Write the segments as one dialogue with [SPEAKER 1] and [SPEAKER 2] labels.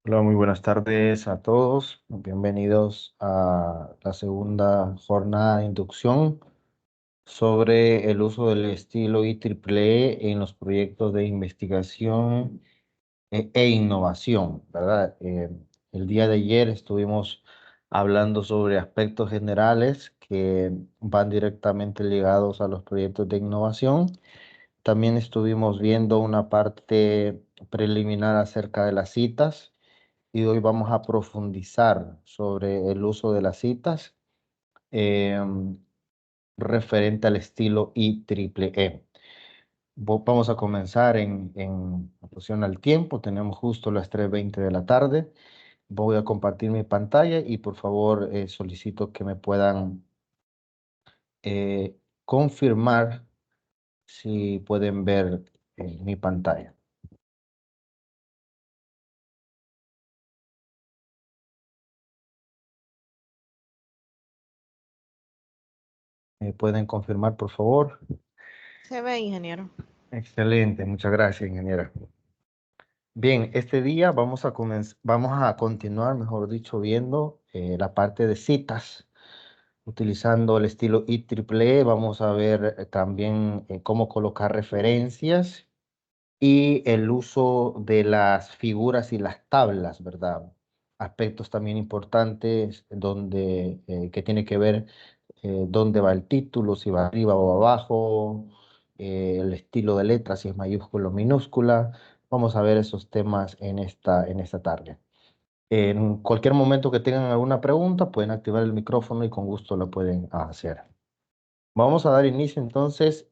[SPEAKER 1] Hola, muy buenas tardes a todos. Bienvenidos a la segunda jornada de inducción sobre el uso del estilo IEEE en los proyectos de investigación e innovación, ¿verdad? El día de ayer estuvimos hablando sobre aspectos generales que van directamente ligados a los proyectos de innovación. También estuvimos viendo una parte preliminar acerca de las citas y hoy vamos a profundizar sobre el uso de las citas referente al estilo IEEE. Vamos a comenzar en función al tiempo. Tenemos justo las 3:20 de la tarde. Voy a compartir mi pantalla y por favor solicito que me puedan confirmar si pueden ver mi pantalla. ¿Me pueden confirmar, por favor?
[SPEAKER 2] Se ve, ingeniero.
[SPEAKER 1] Excelente, muchas gracias, ingeniera. Bien, este día vamos a continuar, mejor dicho, viendo la parte de citas, utilizando el estilo IEEE. Vamos a ver también cómo colocar referencias y el uso de las figuras y las tablas, ¿verdad? Aspectos también importantes donde, que tiene que ver dónde va el título, si va arriba o abajo, el estilo de letra, si es mayúscula o minúscula. Vamos a ver esos temas en esta tarde. En cualquier momento que tengan alguna pregunta, pueden activar el micrófono y con gusto lo pueden hacer. Vamos a dar inicio entonces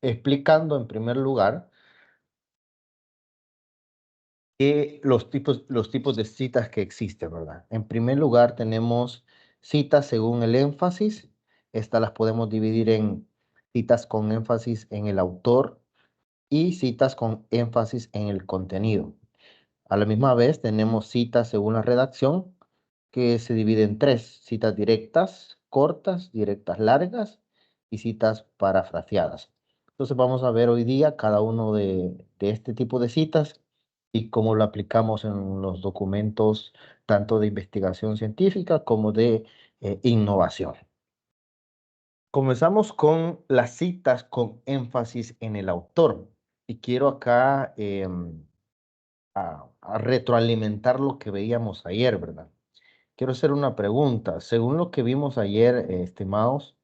[SPEAKER 1] explicando en primer lugar los tipos de citas que existen, ¿verdad? En primer lugar, tenemos citas según el énfasis. Estas las podemos dividir en citas con énfasis en el autor y citas con énfasis en el contenido. A la misma vez, tenemos citas según la redacción, que se divide en tres: citas directas, cortas, directas largas y citas parafraseadas. Entonces vamos a ver hoy día cada uno de este tipo de citas y cómo lo aplicamos en los documentos tanto de investigación científica como de innovación. Comenzamos con las citas con énfasis en el autor y quiero acá a retroalimentar lo que veíamos ayer, ¿verdad? Quiero hacer una pregunta. Según lo que vimos ayer, estimados,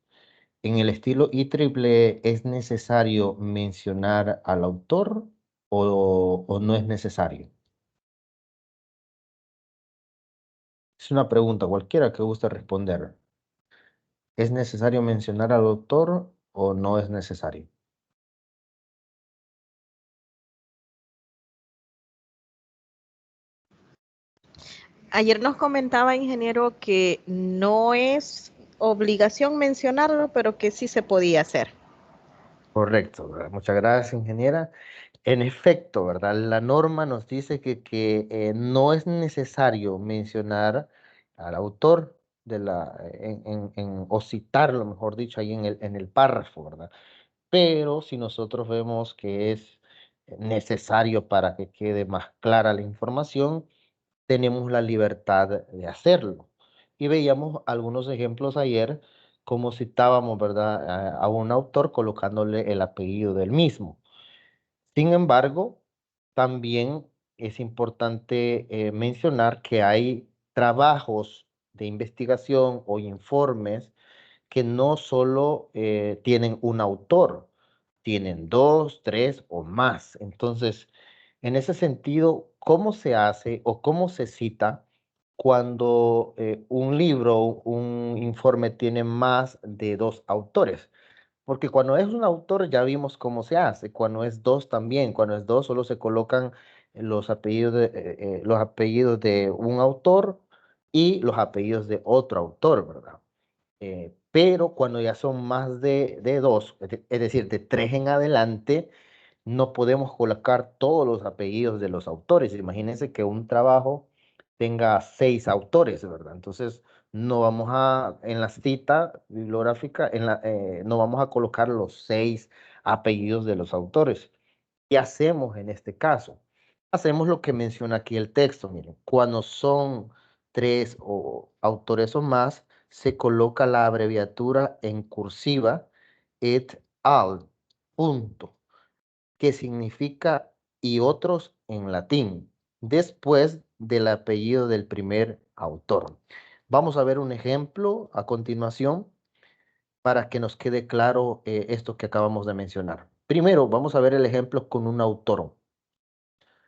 [SPEAKER 1] en el estilo IEEE, ¿es necesario mencionar al autor o no es necesario? Es una pregunta cualquiera que guste responder. ¿Es necesario mencionar al autor o no es necesario?
[SPEAKER 2] Ayer nos comentaba, ingeniero, que no es obligación mencionarlo, pero que sí se podía hacer.
[SPEAKER 1] Correcto, ¿verdad? Muchas gracias, ingeniera. En efecto, ¿verdad? La norma nos dice que no es necesario mencionar al autor o citarlo, mejor dicho, ahí en el párrafo, ¿verdad? Pero si nosotros vemos que es necesario para que quede más clara la información, tenemos la libertad de hacerlo. Y veíamos algunos ejemplos ayer, como citábamos, ¿verdad? A un autor colocándole el apellido del mismo. Sin embargo, también es importante mencionar que hay trabajos de investigación o informes que no solo tienen un autor, tienen dos, tres o más. Entonces, en ese sentido, ¿cómo se hace o cómo se cita cuando un libro, un informe tiene más de dos autores? Porque cuando es un autor ya vimos cómo se hace, cuando es dos también, cuando es dos solo se colocan los apellidos de un autor y los apellidos de otro autor, ¿verdad? Pero cuando ya son más de dos, es decir, de tres en adelante, no podemos colocar todos los apellidos de los autores. Imagínense que un trabajo tenga seis autores, ¿verdad? Entonces, no vamos en la cita bibliográfica, no vamos a colocar los seis apellidos de los autores. ¿Qué hacemos en este caso? hacemos lo que menciona aquí el texto. Miren, cuando son 3 o autores o más, se coloca la abreviatura en cursiva et al, punto, que significa y otros en latín, después del apellido del primer autor. Vamos a ver un ejemplo a continuación para que nos quede claro esto que acabamos de mencionar. Primero, vamos a ver el ejemplo con un autor.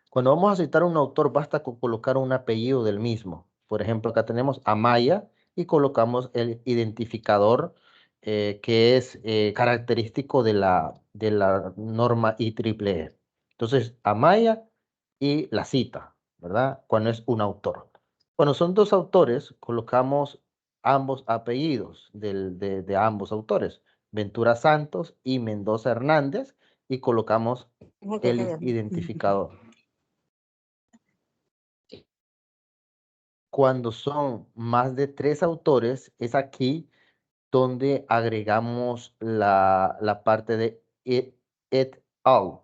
[SPEAKER 1] Cuando vamos a citar a un autor, basta con colocar un apellido del mismo. Por ejemplo, acá tenemos Amaya y colocamos el identificador que es característico de la norma IEEE. Entonces, Amaya y la cita, ¿verdad? Cuando es un autor. Cuando son dos autores, colocamos ambos apellidos de ambos autores, Ventura Santos y Mendoza Hernández, y colocamos el identificador. Cuando son más de 3 autores, es aquí donde agregamos la parte de et al,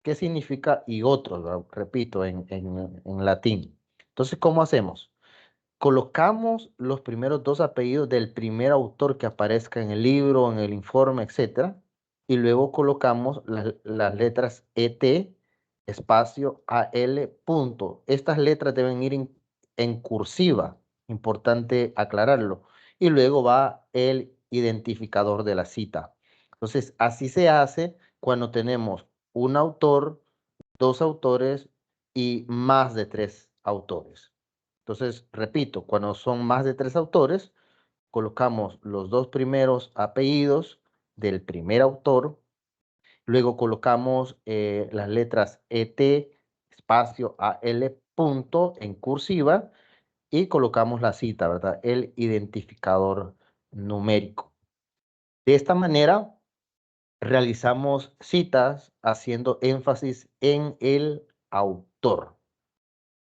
[SPEAKER 1] que significa y otros, lo repito, en latín. Entonces, ¿cómo hacemos? Colocamos los primeros 2 apellidos del primer autor que aparezca en el libro, en el informe, etcétera, y luego colocamos las letras ET, espacio AL, punto. Estas letras deben ir en cursiva, importante aclararlo, y luego va el identificador de la cita. Entonces, así se hace cuando tenemos un autor, 2 autores y más de 3 autores. Entonces, repito, cuando son más de 3 autores, colocamos los 2 primeros apellidos del primer autor, luego colocamos las letras ET, espacio AL, punto, en cursiva, y colocamos la cita, ¿verdad? El identificador numérico. De esta manera, realizamos citas haciendo énfasis en el autor.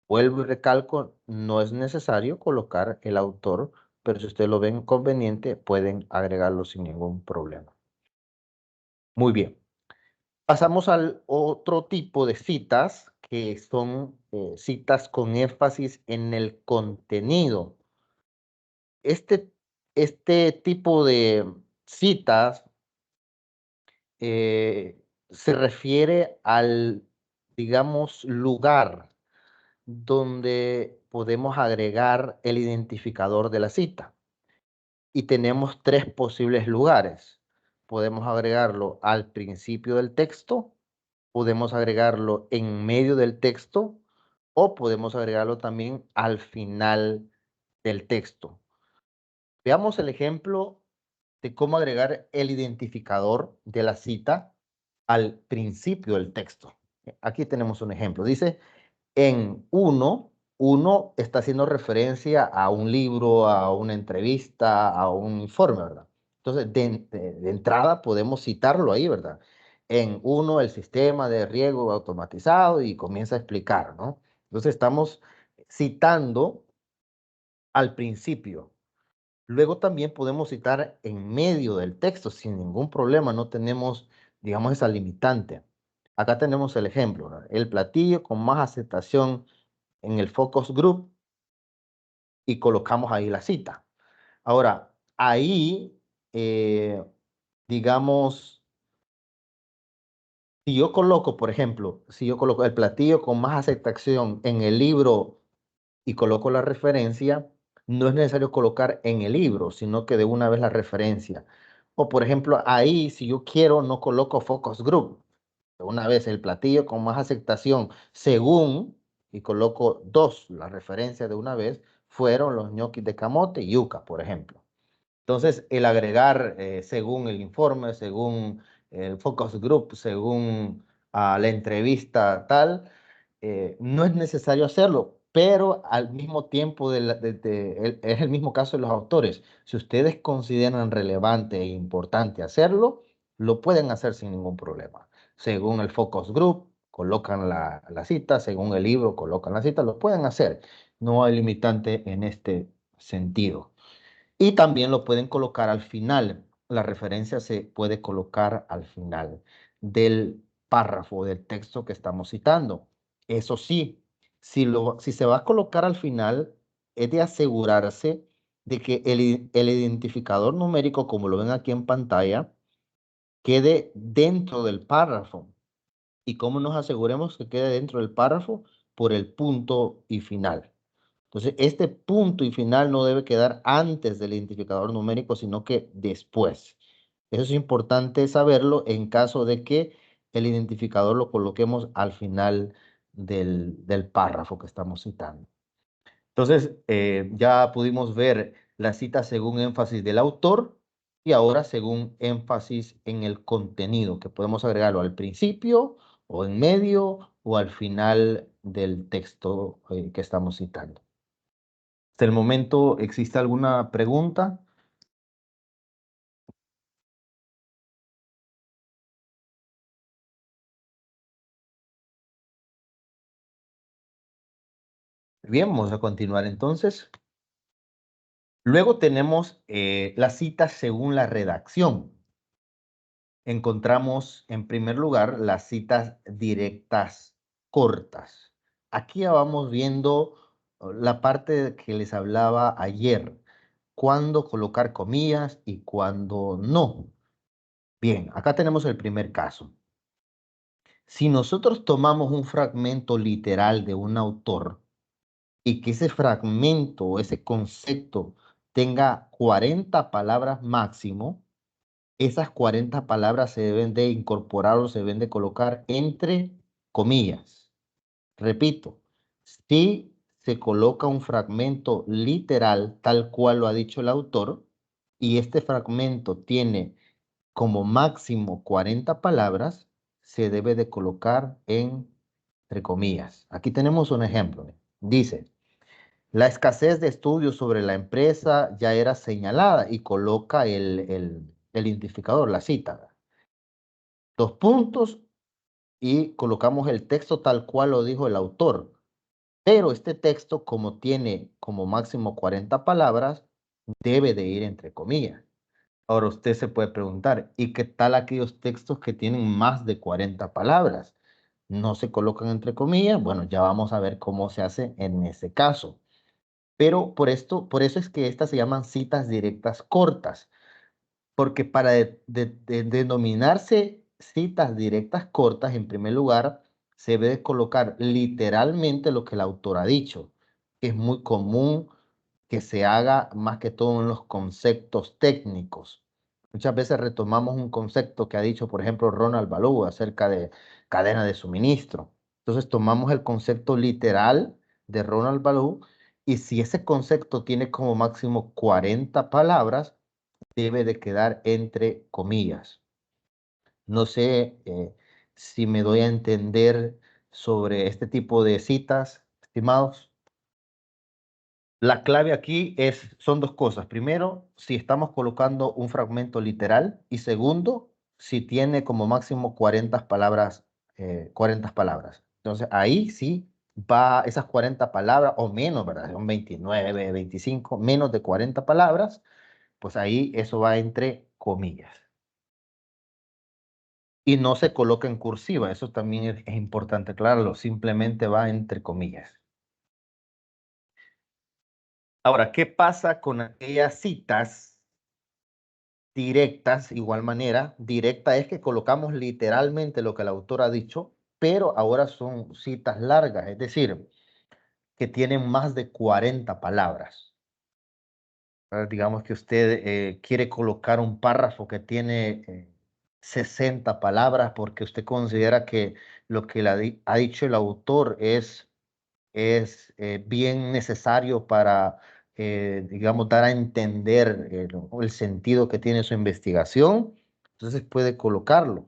[SPEAKER 1] Vuelvo y recalco, no es necesario colocar el autor, pero si ustedes lo ven conveniente, pueden agregarlo sin ningún problema. Muy bien. Pasamos al otro tipo de citas, que son citas con énfasis en el contenido. Este tipo de citas se refiere al, digamos, lugar donde podemos agregar el identificador de la cita. Y tenemos 3 posibles lugares. Podemos agregarlo al principio del texto, podemos agregarlo en medio del texto o podemos agregarlo también al final del texto. Veamos el ejemplo de cómo agregar el identificador de la cita al principio del texto. Aquí tenemos un ejemplo. Dice, en uno está haciendo referencia a un libro, a una entrevista, a un informe, ¿verdad? Entonces, de entrada podemos citarlo ahí, ¿verdad? En uno, el sistema de riego automatizado y comienza a explicar, ¿no? Entonces, estamos citando al principio. Luego también podemos citar en medio del texto sin ningún problema, no tenemos, digamos, esa limitante. Acá tenemos el ejemplo, ¿verdad? El platillo con más aceptación en el focus group y colocamos ahí la cita. Ahora, ahí, digamos, si yo coloco, por ejemplo, si yo coloco el platillo con más aceptación en el libro y coloco la referencia, no es necesario colocar en el libro, sino que de una vez la referencia. O, por ejemplo, ahí, si yo quiero, no coloco focus group. De una vez el platillo con más aceptación, según, y coloco 2, la referencia de una vez, fueron los ñoquis de camote y yuca, por ejemplo. Entonces, el agregar según el informe, según el focus group, según la entrevista tal, no es necesario hacerlo, pero al mismo tiempo es el mismo caso de los autores. Si ustedes consideran relevante e importante hacerlo, lo pueden hacer sin ningún problema. Según el focus group, colocan la cita, según el libro, colocan la cita, lo pueden hacer. No hay limitante en este sentido. Y también lo pueden colocar al final. La referencia se puede colocar al final del párrafo del texto que estamos citando. Eso sí, si se va a colocar al final, es de asegurarse de que el identificador numérico, como lo ven aquí en pantalla, quede dentro del párrafo. ¿Y cómo nos aseguremos que quede dentro del párrafo? Por el punto y final. Entonces, este punto y final no debe quedar antes del identificador numérico, sino que después. Eso es importante saberlo en caso de que el identificador lo coloquemos al final del párrafo que estamos citando. Entonces, ya pudimos ver la cita según énfasis del autor y ahora según énfasis en el contenido, que podemos agregarlo al principio o en medio o al final del texto que estamos citando. Hasta el momento, ¿existe alguna pregunta? Bien, vamos a continuar entonces. Luego tenemos la cita según la redacción. Encontramos en primer lugar las citas directas cortas. Aquí ya vamos viendo la parte que les hablaba ayer, cuándo colocar comillas y cuándo no. Bien, acá tenemos el primer caso. Si nosotros tomamos un fragmento literal de un autor y que ese fragmento o ese concepto tenga 40 palabras máximo, esas 40 palabras se deben de incorporar o se deben de colocar entre comillas. Repito, si se coloca un fragmento literal tal cual lo ha dicho el autor y este fragmento tiene como máximo 40 palabras, se debe de colocar entre comillas. Aquí tenemos un ejemplo. Dice, la escasez de estudios sobre la empresa ya era señalada y coloca el identificador, la cita. Dos puntos y colocamos el texto tal cual lo dijo el autor. Pero este texto, como tiene como máximo 40 palabras, debe de ir entre comillas. Ahora usted se puede preguntar, ¿y qué tal aquellos textos que tienen más de 40 palabras? ¿No se colocan entre comillas? Bueno, ya vamos a ver cómo se hace en ese caso. Pero por eso es que estas se llaman citas directas cortas, porque para denominarse citas directas cortas, en primer lugar, se debe de colocar literalmente lo que el autor ha dicho. Es muy común que se haga más que todo en los conceptos técnicos. Muchas veces retomamos un concepto que ha dicho, por ejemplo, Ronald Balú acerca de cadena de suministro. Entonces tomamos el concepto literal de Ronald Balú y si ese concepto tiene como máximo 40 palabras, debe de quedar entre comillas. No sé si me doy a entender sobre este tipo de citas, estimados. La clave aquí son dos cosas. Primero, si estamos colocando un fragmento literal y segundo, si tiene como máximo 40 palabras, 40 palabras. Entonces ahí sí va esas 40 palabras o menos, ¿verdad? Son 29, 25, menos de 40 palabras, pues ahí eso va entre comillas. Y no se coloca en cursiva, eso también es importante aclararlo, simplemente va entre comillas. Ahora, ¿qué pasa con aquellas citas directas? Igual manera, directa es que colocamos literalmente lo que el autor ha dicho, pero ahora son citas largas, es decir, que tienen más de 40 palabras. Digamos que usted quiere colocar un párrafo que tiene 60 palabras porque usted considera que lo que ha dicho el autor es bien necesario para, digamos, dar a entender el sentido que tiene su investigación, entonces puede colocarlo.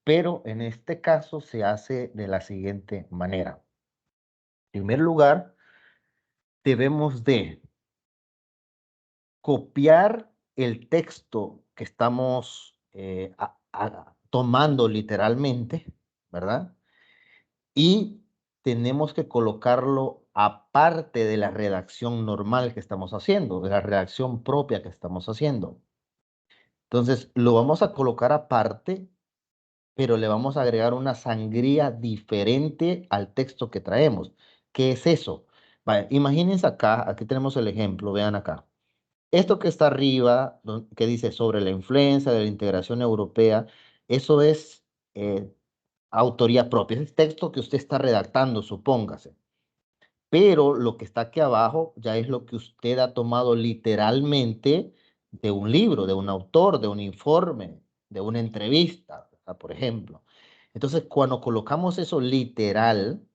[SPEAKER 1] Pero en este caso se hace de la siguiente manera. En primer lugar, debemos de copiar el texto que estamos tomando literalmente, ¿verdad? Y tenemos que colocarlo aparte de la redacción normal que estamos haciendo, de la redacción propia que estamos haciendo. Entonces, lo vamos a colocar aparte pero le vamos a agregar una sangría diferente al texto que traemos. ¿Qué es eso? Vaya, imagínense acá, aquí tenemos el ejemplo, vean acá. Esto que está arriba, que dice sobre la influencia de la integración europea, eso es autoría propia, es el texto que usted está redactando, supóngase. Pero lo que está aquí abajo ya es lo que usted ha tomado literalmente de un libro, de un autor, de un informe, de una entrevista, ¿verdad? Por ejemplo. Entonces, cuando colocamos eso literal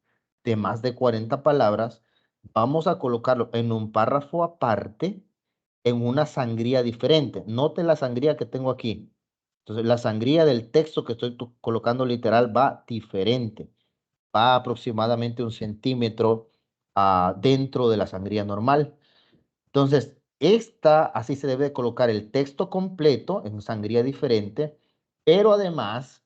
[SPEAKER 1] de más de 40 palabras, vamos a colocarlo en un párrafo aparte, en una sangría diferente. Note la sangría que tengo aquí. Entonces, la sangría del texto que estoy colocando literal va diferente, va aproximadamente 1 centímetro dentro de la sangría normal. Entonces, así se debe colocar el texto completo en sangría diferente, pero además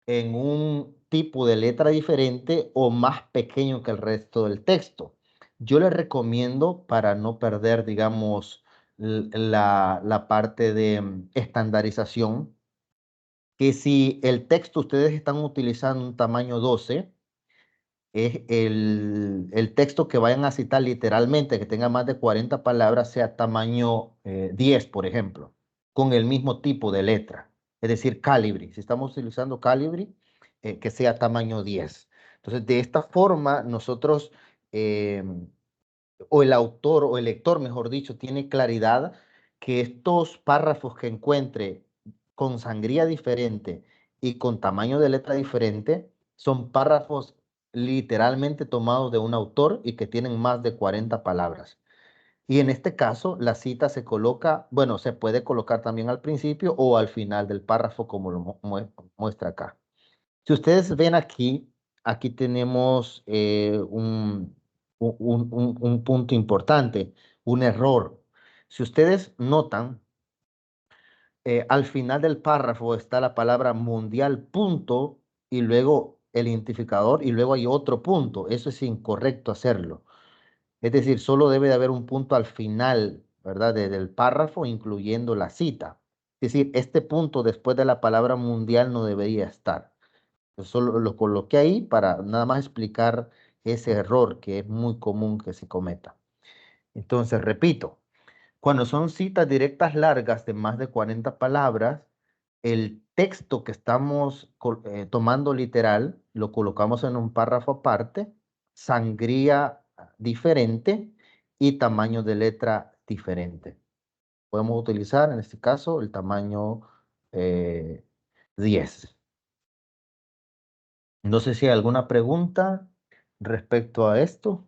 [SPEAKER 1] en un tipo de letra diferente o más pequeño que el resto del texto. Yo les recomiendo, para no perder, digamos, la parte de estandarización, que si el texto ustedes están utilizando un tamaño 12, es el texto que vayan a citar literalmente, que tenga más de 40 palabras, sea tamaño 10, por ejemplo, con el mismo tipo de letra. Es decir, Calibri. Si estamos utilizando Calibri, que sea tamaño 10. Entonces, de esta forma, nosotros, eh, o el autor, o el lector, mejor dicho, tiene claridad que estos párrafos que encuentre con sangría diferente y con tamaño de letra diferente son párrafos literalmente tomados de un autor y que tienen más de 40 palabras. Y en este caso, la cita se coloca, bueno, se puede colocar también al principio o al final del párrafo, como lo muestra acá. Si ustedes ven aquí, aquí tenemos un punto importante, un error. Si ustedes notan, al final del párrafo está la palabra mundial, punto, y luego el identificador, y luego hay otro punto. Eso es incorrecto hacerlo. Es decir, solo debe de haber un punto al final, ¿verdad? Del párrafo, incluyendo la cita. Es decir, este punto después de la palabra mundial no debería estar. Yo solo lo coloqué ahí para nada más explicar ese error que es muy común que se cometa. Entonces, repito, cuando son citas directas largas de más de 40 palabras, el texto que estamos tomando literal lo colocamos en un párrafo aparte, sangría diferente y tamaño de letra diferente. Podemos utilizar en este caso el tamaño 10. No sé si hay alguna pregunta respecto a esto,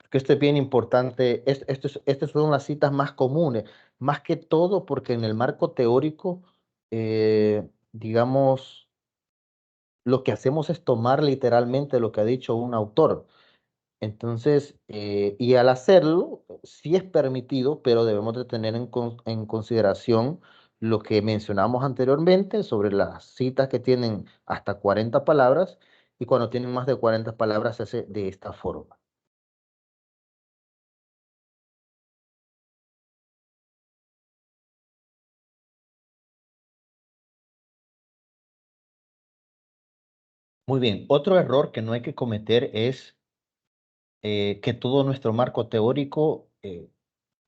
[SPEAKER 1] que esto es bien importante. Estas son las citas más comunes, más que todo porque en el marco teórico, digamos, lo que hacemos es tomar literalmente lo que ha dicho un autor. Entonces, y al hacerlo, sí es permitido, pero debemos de tener en consideración lo que mencionamos anteriormente sobre las citas que tienen hasta 40 palabras y cuando tienen más de 40 palabras se hace de esta forma. Muy bien, otro error que no hay que cometer es que todo nuestro marco teórico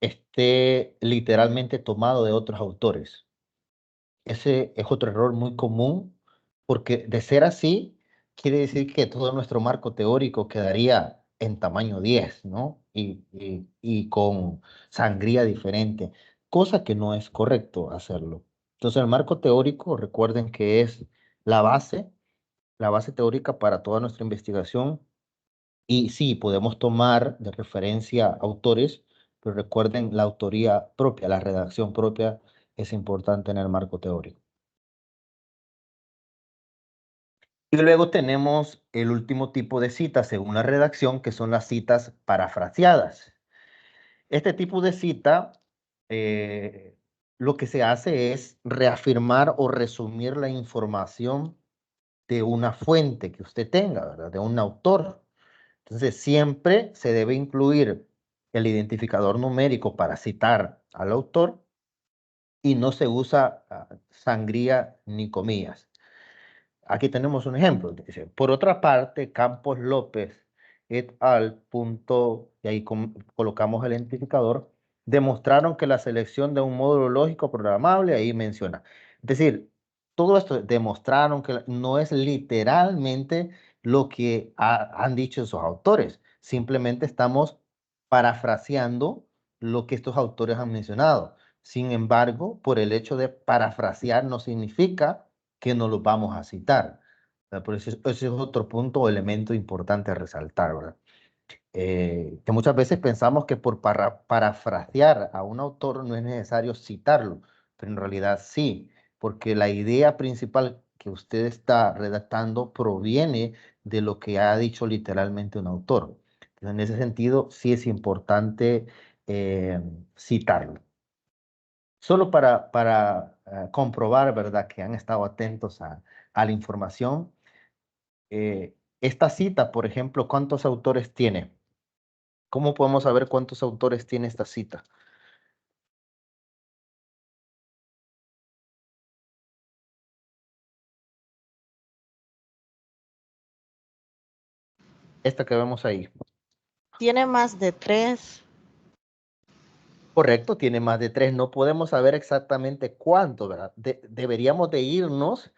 [SPEAKER 1] esté literalmente tomado de otros autores. Ese es otro error muy común, porque de ser así, quiere decir que todo nuestro marco teórico quedaría en tamaño 10, ¿no? Y con sangría diferente, cosa que no es correcto hacerlo. Entonces, el marco teórico, recuerden que es la base teórica para toda nuestra investigación. Y sí, podemos tomar de referencia autores, pero recuerden la autoría propia, la redacción propia es importante en el marco teórico. Y luego tenemos el último tipo de citas según la redacción, que son las citas parafraseadas. Este tipo de cita, lo que se hace es reafirmar o resumir la información de una fuente que usted tenga, ¿verdad? De un autor. Entonces, siempre se debe incluir el identificador numérico para citar al autor y no se usa sangría ni comillas. Aquí tenemos un ejemplo. Dice, por otra parte, Campos López et al. Y ahí colocamos el identificador, demostraron que la selección de un módulo lógico programable, ahí menciona. Es decir, todo esto demostraron que no es literalmente lo que han dicho esos autores. Simplemente estamos parafraseando lo que estos autores han mencionado. Sin embargo, por el hecho de parafrasear no significa que no los vamos a citar. Por eso ese es otro punto o elemento importante a resaltar, ¿verdad? Que muchas veces pensamos que por parafrasear a un autor no es necesario citarlo, pero en realidad sí, porque la idea principal que usted está redactando proviene de lo que ha dicho literalmente un autor. Entonces, en ese sentido, sí es importante citarlo. Solo para comprobar, ¿verdad?, que han estado atentos a la información. Esta cita, por ejemplo, ¿cuántos autores tiene? ¿Cómo podemos saber cuántos autores tiene esta cita? Esta que vemos ahí.
[SPEAKER 2] Tiene más de 3.
[SPEAKER 1] Correcto, tiene más de 3. No podemos saber exactamente cuánto, ¿verdad? Deberíamos de irnos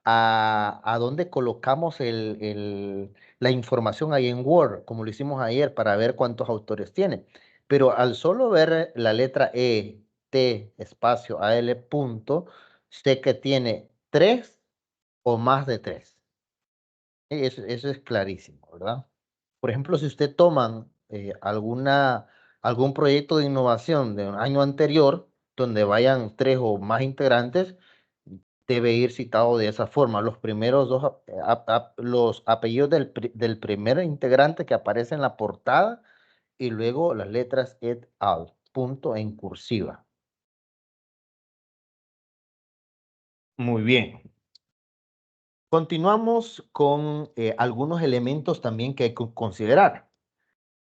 [SPEAKER 1] a dónde colocamos la información ahí en Word, como lo hicimos ayer, para ver cuántos autores tiene. Pero al solo ver la letra E, T, espacio, AL, punto, sé que tiene 3 o más de 3. Eso es clarísimo, ¿verdad? Por ejemplo, si usted toman algún proyecto de innovación de un año anterior, donde vayan 3 o más integrantes, debe ir citado de esa forma. Los primeros dos, los apellidos del primer integrante que aparece en la portada y luego las letras et al, punto en cursiva. Muy bien. Continuamos con algunos elementos también que hay que considerar.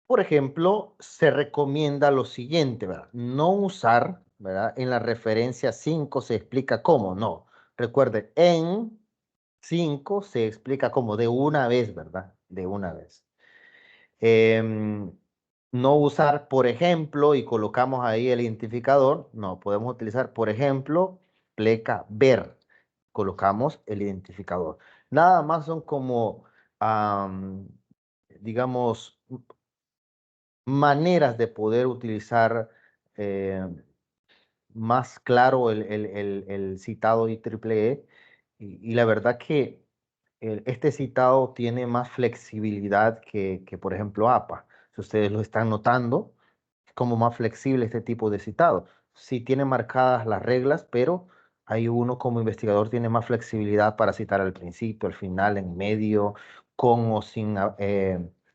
[SPEAKER 1] Por ejemplo, se recomienda lo siguiente, ¿verdad? No usar, ¿verdad? En la referencia 5 se explica cómo, no. Recuerden, en 5 se explica cómo, de una vez, ¿verdad? De una vez. No usar, por ejemplo, y colocamos ahí el identificador, no, podemos utilizar, por ejemplo, pleca ver, colocamos el identificador. Nada más son como, digamos, maneras de poder utilizar más claro el citado IEEE y la verdad que este citado tiene más flexibilidad que, por ejemplo, APA. Si ustedes lo están notando, es como más flexible este tipo de citado. Sí tiene marcadas las reglas, pero hay uno como investigador tiene más flexibilidad para citar al principio, al final, en medio, con o sin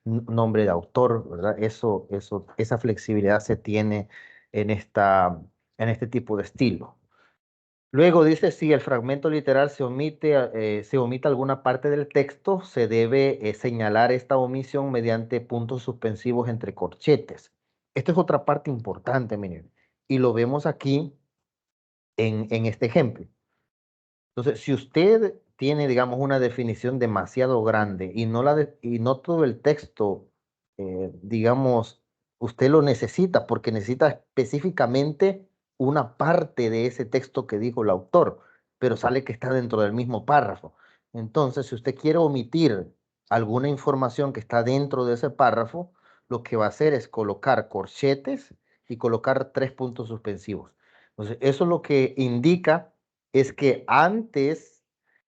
[SPEAKER 1] nombre de autor, ¿verdad? Esa flexibilidad se tiene en en este tipo de estilo. Luego dice, si el fragmento literal se omite alguna parte del texto, se debe señalar esta omisión mediante puntos suspensivos entre corchetes. Esta es otra parte importante, miren, y lo vemos aquí en este ejemplo. Entonces, si usted tiene, digamos, una definición demasiado grande y no todo el texto, digamos, usted lo necesita porque necesita específicamente una parte de ese texto que dijo el autor, pero sale que está dentro del mismo párrafo. Entonces, si usted quiere omitir alguna información que está dentro de ese párrafo, lo que va a hacer es colocar corchetes y colocar 3 puntos suspensivos. Entonces, eso lo que indica es que antes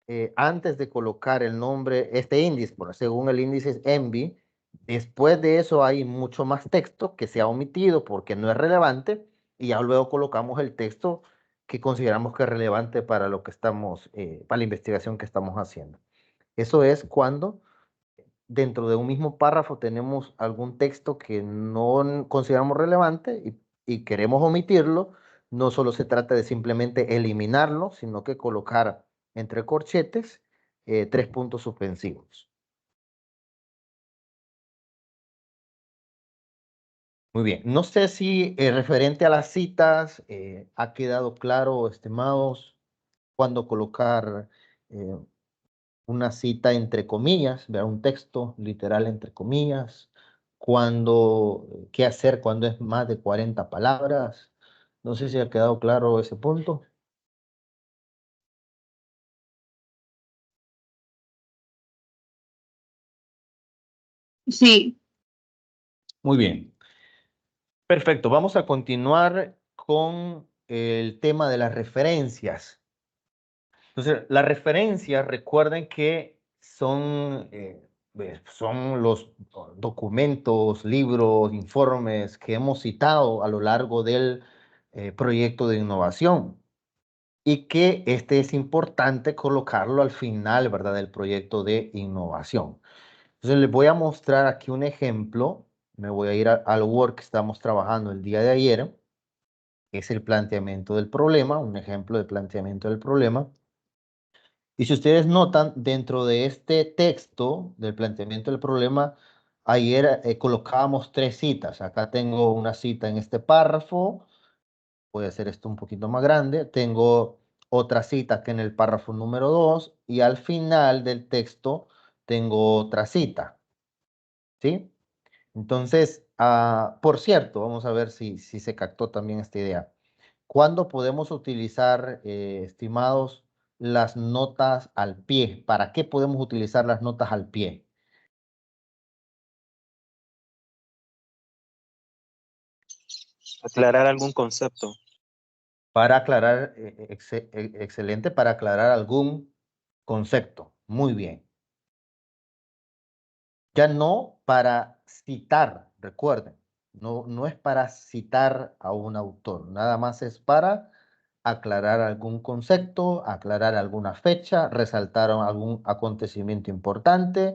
[SPEAKER 1] de colocar el nombre, este índice, bueno, según el índice es ENVI, después de eso hay mucho más texto que se ha omitido porque no es relevante y ya luego colocamos el texto que consideramos que es relevante para lo que estamos, para la investigación que estamos haciendo. Eso es cuando dentro de un mismo párrafo tenemos algún texto que no consideramos relevante y queremos omitirlo, no solo se trata de simplemente eliminarlo, sino que colocar entre corchetes 3 puntos suspensivos. Muy bien, no sé si referente a las citas ha quedado claro, estimados, cuándo colocar una cita entre comillas, ¿verdad? Un texto literal entre comillas, cuando, qué hacer cuando es más de 40 palabras. No sé si ha quedado claro ese punto.
[SPEAKER 3] Sí.
[SPEAKER 1] Muy bien. Perfecto. Vamos a continuar con el tema de las referencias. Entonces, las referencias, recuerden que son los documentos, libros, informes que hemos citado a lo largo del proyecto de innovación y que este es importante colocarlo al final, ¿verdad?, del proyecto de innovación. Entonces, les voy a mostrar aquí un ejemplo. Me voy a ir al Word que estamos trabajando el día de ayer. Es el planteamiento del problema, un ejemplo de planteamiento del problema. Y si ustedes notan, dentro de este texto del planteamiento del problema, ayer colocábamos 3 citas. Acá tengo una cita en este párrafo. Voy a hacer esto un poquito más grande. Tengo otra cita que en el párrafo número 2 y al final del texto tengo otra cita. ¿Sí? Entonces, por cierto, vamos a ver si se captó también esta idea. ¿Cuándo podemos utilizar, estimados, las notas al pie? ¿Para qué podemos utilizar las notas al pie?
[SPEAKER 4] Aclarar algún concepto.
[SPEAKER 1] Para aclarar, excelente, para aclarar algún concepto. Muy bien. Ya no para citar, recuerden, no es para citar a un autor, nada más es para aclarar algún concepto, aclarar alguna fecha, resaltar algún acontecimiento importante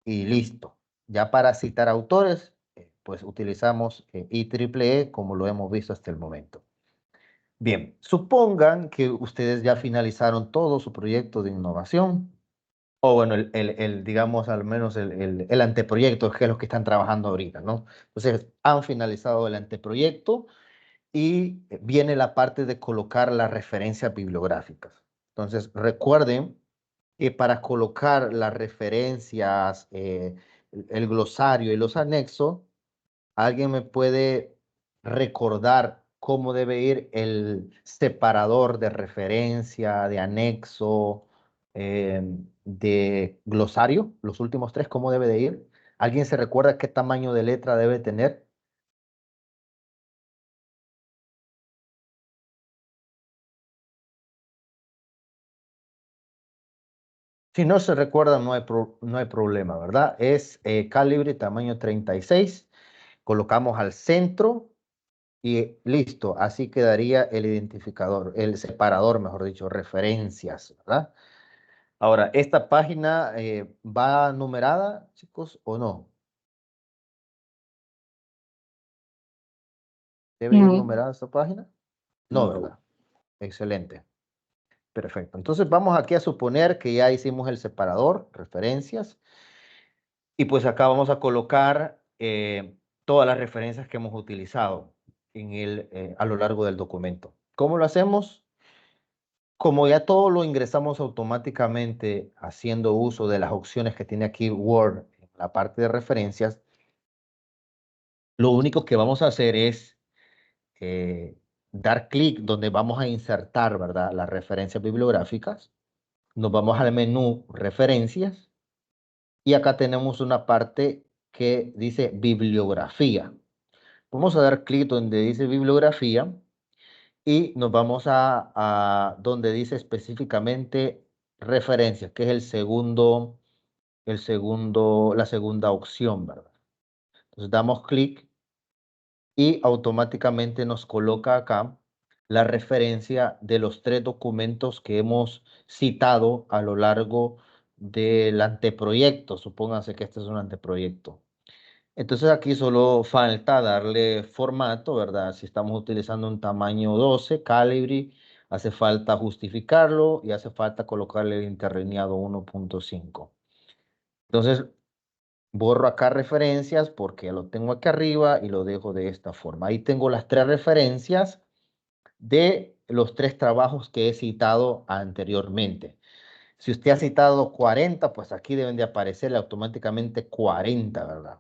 [SPEAKER 1] y listo. Ya para citar autores, pues utilizamos IEEE como lo hemos visto hasta el momento. Bien, supongan que ustedes ya finalizaron todo su proyecto de innovación, o bueno, digamos, al menos el anteproyecto, que es lo que están trabajando ahorita, ¿no? Entonces, han finalizado el anteproyecto y viene la parte de colocar las referencias bibliográficas. Entonces, recuerden que para colocar las referencias, el glosario y los anexos, ¿alguien me puede recordar cómo debe ir el separador de referencia, de anexo, de glosario? Los últimos 3, ¿cómo debe de ir? ¿Alguien se recuerda qué tamaño de letra debe tener? Si no se recuerda, no hay problema, ¿verdad? Es calibre tamaño 36. Colocamos al centro y listo. Así quedaría el identificador, el separador, mejor dicho, referencias, ¿verdad? Ahora, ¿esta página va numerada, chicos, o no? ¿Debe ir
[SPEAKER 3] No.
[SPEAKER 1] numerada esta página? No, ¿verdad? Excelente. Perfecto. Entonces vamos aquí a suponer que ya hicimos el separador, referencias, y pues acá vamos a colocar todas las referencias que hemos utilizado a lo largo del documento. ¿Cómo lo hacemos? Como ya todo lo ingresamos automáticamente haciendo uso de las opciones que tiene aquí Word en la parte de referencias, lo único que vamos a hacer es dar clic donde vamos a insertar, ¿verdad?, las referencias bibliográficas. Nos vamos al menú referencias y acá tenemos una parte que dice bibliografía. Vamos a dar clic donde dice bibliografía y nos vamos a donde dice específicamente referencias, que es la segunda opción, ¿verdad? Entonces damos clic y automáticamente nos coloca acá la referencia de los 3 documentos que hemos citado a lo largo del anteproyecto. Supónganse que este es un anteproyecto. Entonces aquí solo falta darle formato, ¿verdad? Si estamos utilizando un tamaño 12, calibre, hace falta justificarlo y hace falta colocarle el interlineado 1.5. Entonces, borro acá referencias porque lo tengo aquí arriba y lo dejo de esta forma. Ahí tengo las 3 referencias de los 3 trabajos que he citado anteriormente. Si usted ha citado 40, pues aquí deben de aparecerle automáticamente 40, ¿verdad?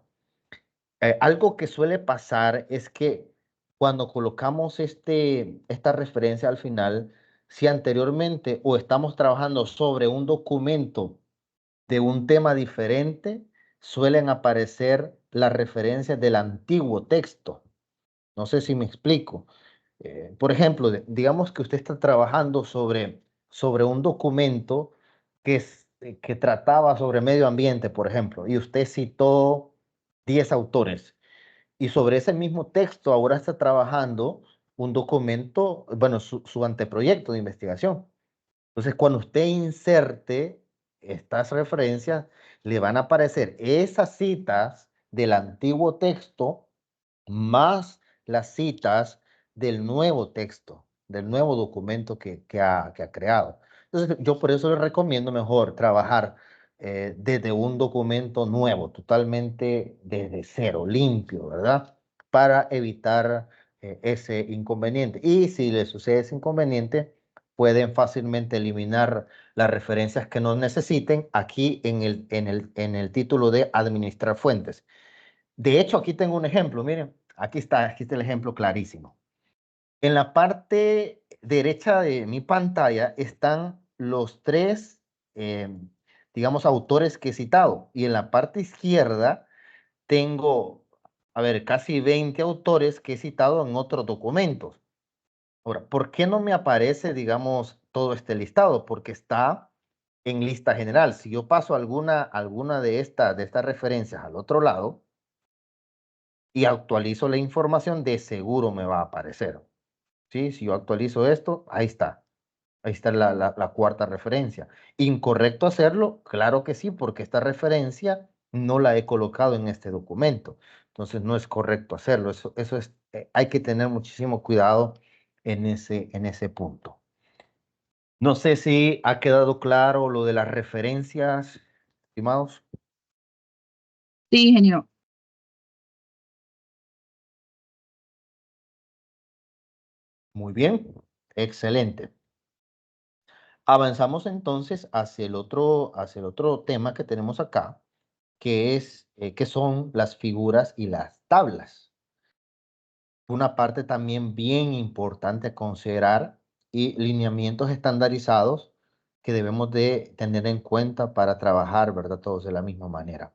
[SPEAKER 1] Algo que suele pasar es que cuando colocamos esta referencia al final, si anteriormente o estamos trabajando sobre un documento de un tema diferente, suelen aparecer las referencias del antiguo texto. No sé si me explico. Por ejemplo, digamos que usted está trabajando sobre un documento que trataba sobre medio ambiente, por ejemplo, y usted citó 10 autores. Y sobre ese mismo texto ahora está trabajando un documento, bueno, su anteproyecto de investigación. Entonces, cuando usted inserte estas referencias, le van a aparecer esas citas del antiguo texto más las citas del nuevo texto, del nuevo documento que ha creado. Entonces, yo por eso le recomiendo mejor trabajar desde un documento nuevo, totalmente desde cero, limpio, ¿verdad? Para evitar ese inconveniente. Y si le sucede ese inconveniente, pueden fácilmente eliminar las referencias que no necesiten aquí en el título de administrar fuentes. De hecho, aquí tengo un ejemplo, miren, aquí está el ejemplo clarísimo. En la parte derecha de mi pantalla están los tres, digamos, autores que he citado. Y en la parte izquierda tengo, a ver, casi 20 autores que he citado en otros documentos. Ahora, ¿por qué no me aparece, digamos, todo este listado? Porque está en lista general. Si yo paso alguna de estas referencias al otro lado, y actualizo la información, de seguro me va a aparecer. ¿Sí? Si yo actualizo esto, ahí está. Ahí está la cuarta referencia. ¿Incorrecto hacerlo? Claro que sí, porque esta referencia no la he colocado en este documento. Entonces no es correcto hacerlo. Eso es, hay que tener muchísimo cuidado en ese punto. No sé si ha quedado claro lo de las referencias, estimados.
[SPEAKER 3] Sí, ingeniero.
[SPEAKER 1] Muy bien, excelente. Avanzamos entonces hacia el otro tema que tenemos acá, que son las figuras y las tablas. Una parte también bien importante a considerar y lineamientos estandarizados que debemos de tener en cuenta para trabajar, ¿verdad? Todos de la misma manera.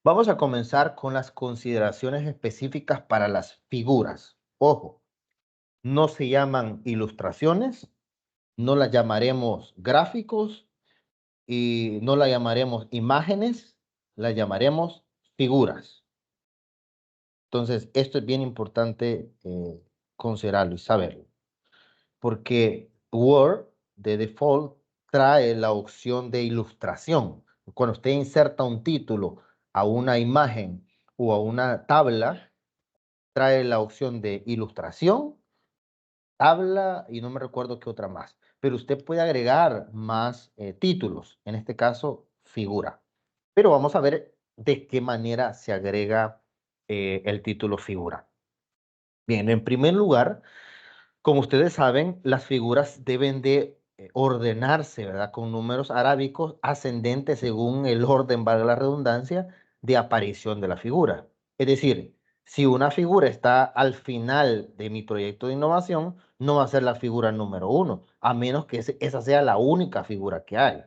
[SPEAKER 1] Vamos a comenzar con las consideraciones específicas para las figuras. Ojo, no se llaman ilustraciones, no las llamaremos gráficos y no la llamaremos imágenes, la llamaremos figuras. Entonces, esto es bien importante considerarlo y saberlo, porque Word de default trae la opción de ilustración. Cuando usted inserta un título a una imagen o a una tabla, trae la opción de ilustración, tabla y no me recuerdo qué otra más. Pero usted puede agregar más títulos, en este caso figura. Pero vamos a ver de qué manera se agrega el título figura. Bien, en primer lugar, como ustedes saben, las figuras deben de ordenarse, ¿verdad? Con números arábicos ascendentes según el orden, valga la redundancia, de aparición de la figura. Es decir, si una figura está al final de mi proyecto de innovación, no va a ser la figura número 1, a menos que esa sea la única figura que hay.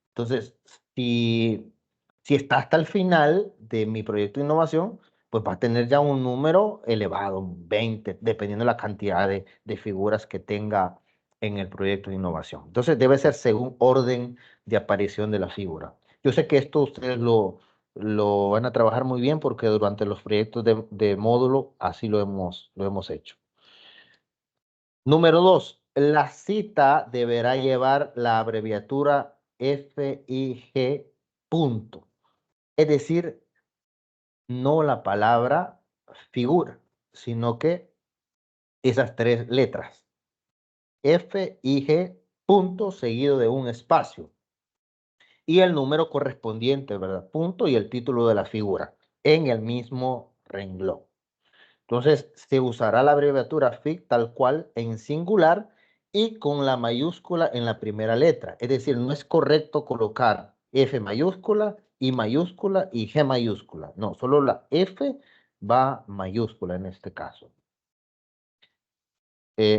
[SPEAKER 1] Entonces, si está hasta el final de mi proyecto de innovación, pues va a tener ya un número elevado, un 20, dependiendo de la cantidad de figuras que tenga en el proyecto de innovación. Entonces debe ser según orden de aparición de la figura. Yo sé que esto ustedes lo van a trabajar muy bien porque durante los proyectos de módulo así lo hemos hecho. Número 2, la cita deberá llevar la abreviatura FIG punto. Es decir, no la palabra figura, sino que esas tres letras. FIG punto seguido de un espacio. Y el número correspondiente, ¿verdad? Punto y el título de la figura en el mismo renglón. Entonces, se usará la abreviatura FIG tal cual en singular y con la mayúscula en la primera letra. Es decir, no es correcto colocar F mayúscula, I mayúscula y G mayúscula. No, solo la F va mayúscula en este caso.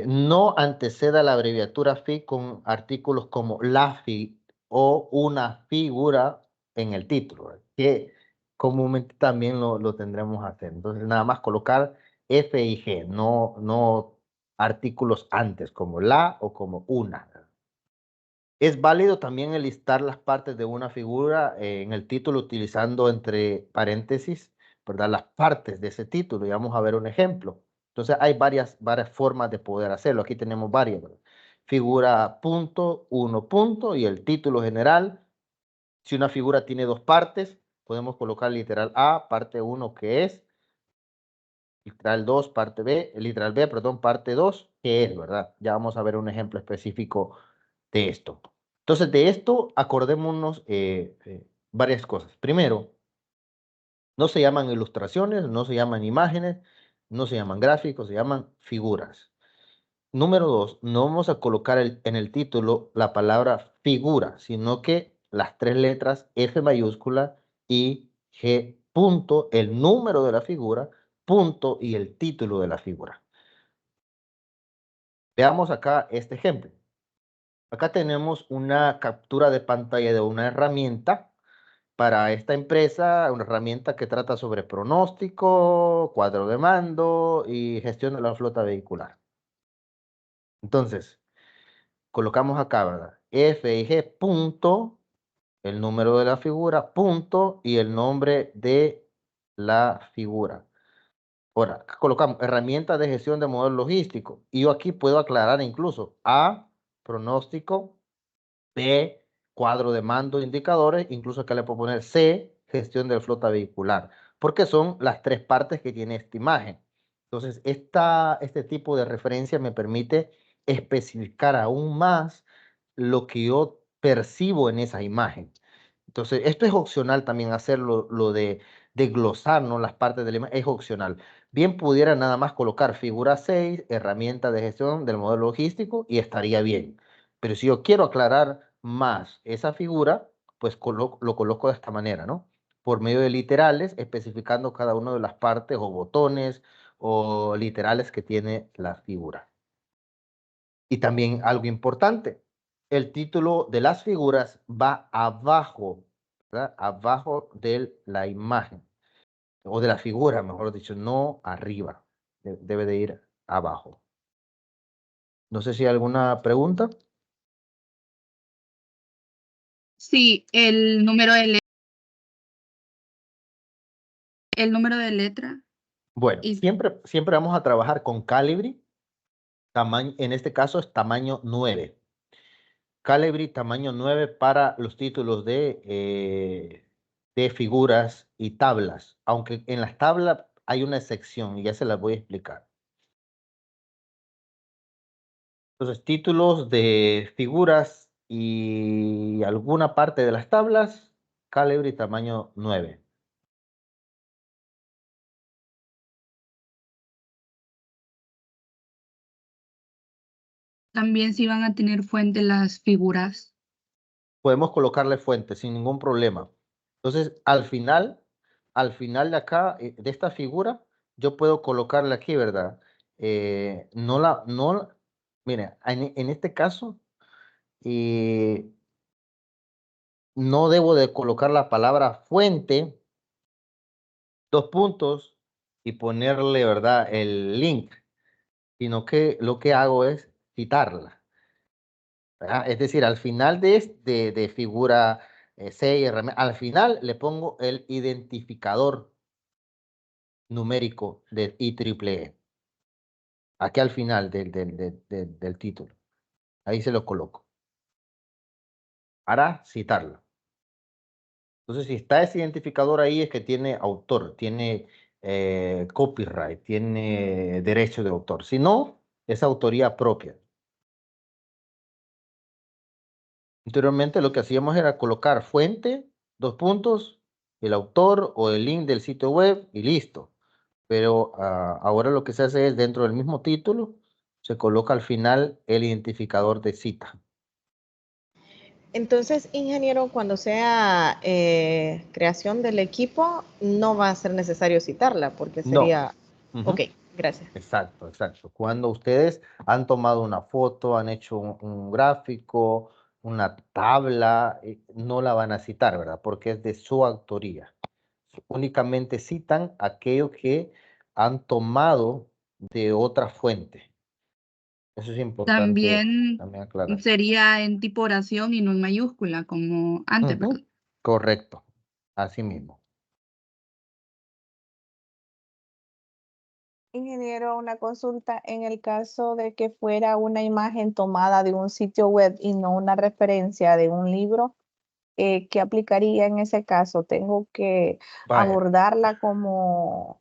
[SPEAKER 1] No anteceda la abreviatura FI con artículos como la FI o una figura en el título, ¿verdad? Que comúnmente también lo tendremos a hacer. Entonces, nada más colocar F y G, no artículos antes, como la o como una. Es válido también enlistar las partes de una figura en el título utilizando entre paréntesis, ¿verdad? Las partes de ese título. Y vamos a ver un ejemplo. Entonces hay varias formas de poder hacerlo. Aquí tenemos varias, ¿verdad? Figura punto, uno punto y el título general. Si una figura tiene dos partes, podemos colocar literal A, parte 1, que es, literal 2, parte B, literal B, perdón, parte 2, que es, ¿verdad? Ya vamos a ver un ejemplo específico de esto. Entonces, de esto acordémonos varias cosas. Primero, no se llaman ilustraciones, no se llaman imágenes, no se llaman gráficos, se llaman figuras. Número dos, no vamos a colocar en el título la palabra figura, sino que las tres letras F mayúscula y G punto, el número de la figura, punto y el título de la figura. Veamos acá este ejemplo. Acá tenemos una captura de pantalla de una herramienta para esta empresa, una herramienta que trata sobre pronóstico, cuadro de mando y gestión de la flota vehicular. Entonces, colocamos acá, ¿verdad? F y G punto, el número de la figura, punto y el nombre de la figura. Ahora, colocamos herramienta de gestión de modelo logístico. Y yo aquí puedo aclarar incluso A, pronóstico, B, cuadro de mando, indicadores, incluso acá le puedo poner C, gestión de flota vehicular, porque son las tres partes que tiene esta imagen. Entonces, este tipo de referencia me permite especificar aún más lo que yo percibo en esa imagen. Entonces, esto es opcional también hacerlo, lo de glosar, ¿no? Las partes de la imagen, es opcional. Bien pudiera nada más colocar figura 6, herramienta de gestión del modelo logístico y estaría bien. Pero si yo quiero aclarar más esa figura, pues lo coloco de esta manera, ¿no? Por medio de literales, especificando cada una de las partes o botones o literales que tiene la figura. Y también algo importante, el título de las figuras va abajo, ¿verdad? Abajo de la imagen, o de la figura, mejor dicho, no arriba. Debe de ir abajo. No sé si hay alguna pregunta.
[SPEAKER 3] Sí, el número de letra.
[SPEAKER 1] Bueno,
[SPEAKER 3] Y
[SPEAKER 1] siempre vamos a trabajar con Calibri. En este caso es tamaño 9. Calibri tamaño 9 para los títulos de figuras y tablas. Aunque en las tablas hay una sección y ya se las voy a explicar. Entonces, títulos de figuras y alguna parte de las tablas, Calibri tamaño 9.
[SPEAKER 3] también si van a tener fuente las figuras.
[SPEAKER 1] Podemos colocarle fuente sin ningún problema. Entonces, al final de acá, de esta figura, yo puedo colocarle aquí, ¿verdad? Mire, en este caso, eh, no debo de colocar la palabra fuente, dos puntos, y ponerle, ¿verdad? El link, sino que lo que hago es citarla, ¿verdad? Es decir, al final de figura 6, al final le pongo el identificador numérico de IEEE. Aquí al final del título. Ahí se lo coloco. Para citarlo. Entonces, si está ese identificador ahí es que tiene autor, tiene copyright, tiene derecho de autor. Si no, es autoría propia. Anteriormente lo que hacíamos era colocar fuente, dos puntos, el autor o el link del sitio web y listo. Pero ahora lo que se hace es dentro del mismo título, se coloca al final el identificador de cita.
[SPEAKER 2] Entonces, ingeniero, cuando sea creación del equipo, no va a ser necesario citarla, porque
[SPEAKER 1] No.
[SPEAKER 2] sería...
[SPEAKER 1] Ujú.
[SPEAKER 2] Ok, gracias.
[SPEAKER 1] Exacto, exacto. Cuando ustedes han tomado una foto, han hecho un gráfico, una tabla, no la van a citar, ¿verdad? Porque es de su autoría. Únicamente citan aquello que han tomado de otra fuente. Eso es importante
[SPEAKER 3] También
[SPEAKER 1] también aclarar.
[SPEAKER 3] sería en tipo oración y no en mayúscula, como antes,
[SPEAKER 1] Ujú.
[SPEAKER 3] ¿verdad?
[SPEAKER 1] Correcto, así mismo.
[SPEAKER 4] Ingeniero, una consulta en el caso de que fuera una imagen tomada de un sitio web y no una referencia de un libro, ¿qué aplicaría en ese caso? ¿Tengo que
[SPEAKER 1] Vaya,
[SPEAKER 4] abordarla como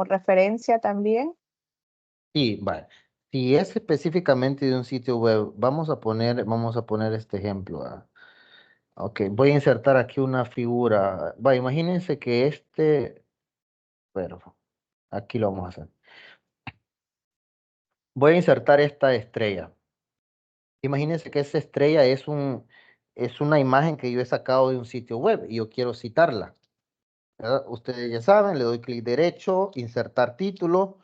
[SPEAKER 4] referencia también?
[SPEAKER 1] sí, vaya. Si es específicamente de un sitio web, vamos a poner este ejemplo. Ok, voy a insertar aquí una figura. Va, imagínense que pero aquí lo vamos a hacer. Voy a insertar esta estrella. Imagínense que esa estrella es una imagen que yo he sacado de un sitio web y yo quiero citarla, ¿verdad? Ustedes ya saben, le doy clic derecho, insertar título.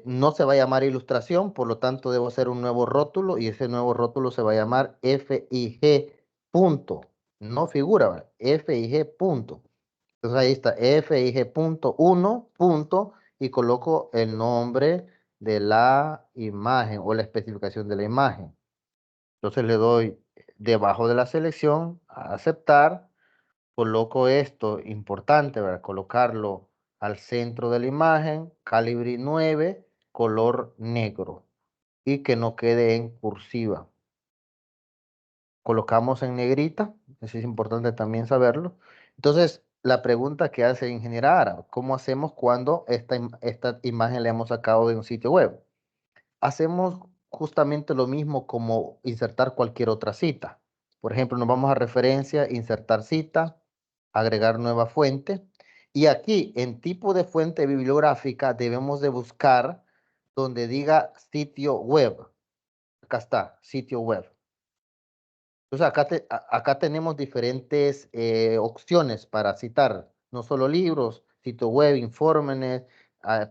[SPEAKER 1] No se va a llamar ilustración, por lo tanto debo hacer un nuevo rótulo y ese nuevo rótulo se va a llamar FIG punto, no figura, ¿verdad? FIG punto. Entonces ahí está FIG punto 1 punto y coloco el nombre de la imagen o la especificación de la imagen. Entonces le doy debajo de la selección a aceptar, coloco esto, importante, ¿verdad? Colocarlo al centro de la imagen, calibre 9, color negro y que no quede en cursiva. Colocamos en negrita, eso es importante también saberlo. Entonces, la pregunta que hace el ingeniero Ara, ¿cómo hacemos cuando esta imagen la hemos sacado de un sitio web? Hacemos justamente lo mismo como insertar cualquier otra cita. Por ejemplo, nos vamos a referencia, insertar cita, agregar nueva fuente. Y aquí, en tipo de fuente bibliográfica, debemos de buscar donde diga sitio web. Acá está, sitio web. Entonces, acá tenemos diferentes opciones para citar, no solo libros, sitio web, informes,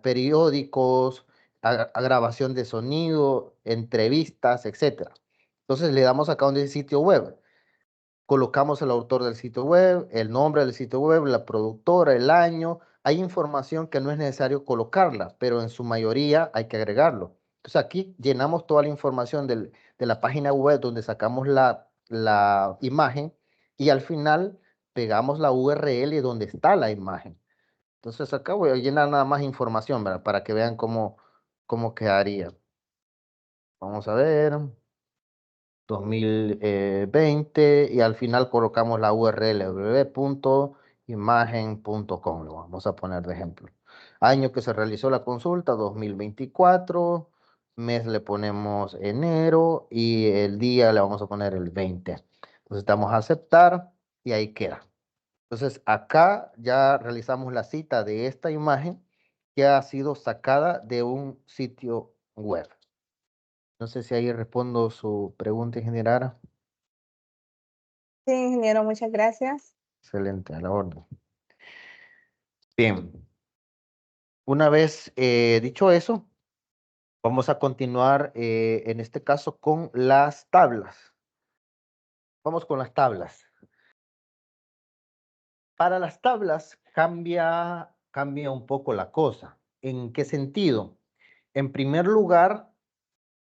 [SPEAKER 1] periódicos, a grabación de sonido, entrevistas, etcétera. Entonces, le damos acá donde dice sitio web. Colocamos el autor del sitio web, el nombre del sitio web, la productora, el año. Hay información que no es necesario colocarla, pero en su mayoría hay que agregarlo. Entonces aquí llenamos toda la información de la página web donde sacamos la imagen y al final pegamos la URL donde está la imagen. Entonces acá voy a llenar nada más información, ¿verdad? Para que vean cómo quedaría. Vamos a ver. 2020 y al final colocamos la URL www.imagen.com, lo vamos a poner de ejemplo. Año que se realizó la consulta, 2024, mes le ponemos enero y el día le vamos a poner el 20. Entonces damos a aceptar y ahí queda. Entonces acá ya realizamos la cita de esta imagen que ha sido sacada de un sitio web. No sé si ahí respondo su pregunta en general.
[SPEAKER 4] Sí, ingeniero, muchas gracias.
[SPEAKER 1] Excelente, a la orden. Bien, una vez dicho eso, vamos a continuar en este caso con las tablas. Vamos con las tablas. Para las tablas cambia un poco la cosa. ¿En qué sentido? En primer lugar,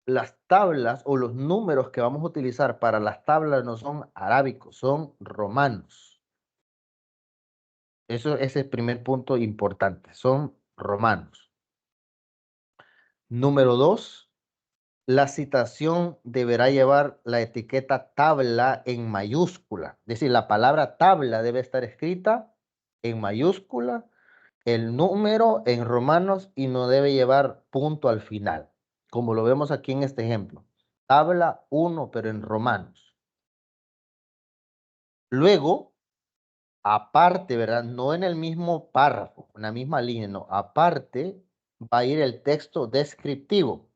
[SPEAKER 1] las tablas o los números que vamos a utilizar para las tablas no son arábicos, son romanos. Eso es el primer punto importante, son romanos. Número dos, la citación deberá llevar la etiqueta tabla en mayúscula. Es decir, la palabra tabla debe estar escrita en mayúscula, el número en romanos y no debe llevar punto al final, como lo vemos aquí en este ejemplo. Tabla 1, pero en romanos. Luego, aparte, ¿verdad? No en el mismo párrafo, en la misma línea, no. Aparte va a ir el texto descriptivo.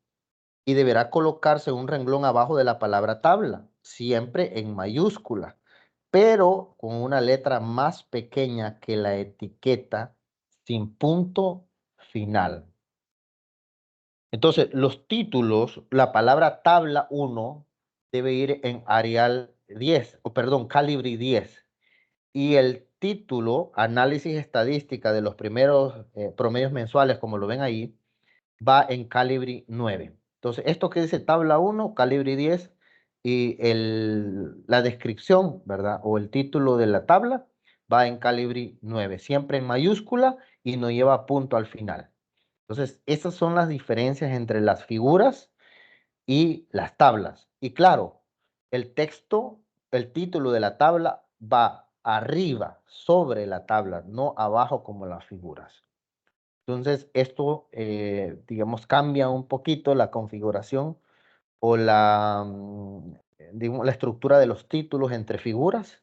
[SPEAKER 1] y deberá colocarse un renglón abajo de la palabra tabla, siempre en mayúscula, pero con una letra más pequeña que la etiqueta sin punto final. Entonces, los títulos, la palabra tabla 1 debe ir en Arial 10, o perdón, Calibri 10. Y el título, análisis estadística de los primeros promedios mensuales, como lo ven ahí, va en Calibri 9. Entonces, esto que dice tabla 1, Calibri 10, y la descripción, ¿verdad? O el título de la tabla va en Calibri 9, siempre en mayúscula y no lleva punto al final. Entonces, esas son las diferencias entre las figuras y las tablas. Y claro, el texto, el título de la tabla va arriba, sobre la tabla, no abajo como las figuras. Entonces, esto, digamos, cambia un poquito la configuración o digamos, la estructura de los títulos entre figuras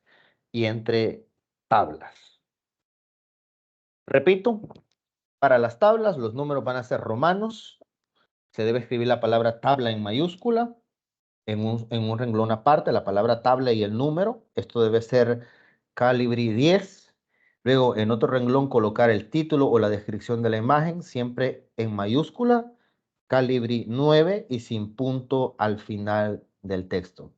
[SPEAKER 1] y entre tablas. Repito, para las tablas los números van a ser romanos. Se debe escribir la palabra tabla en mayúscula, en un renglón aparte, la palabra tabla y el número. Esto debe ser Calibri 10. Luego, en otro renglón, colocar el título o la descripción de la imagen, siempre en mayúscula, Calibri 9 y sin punto al final del texto.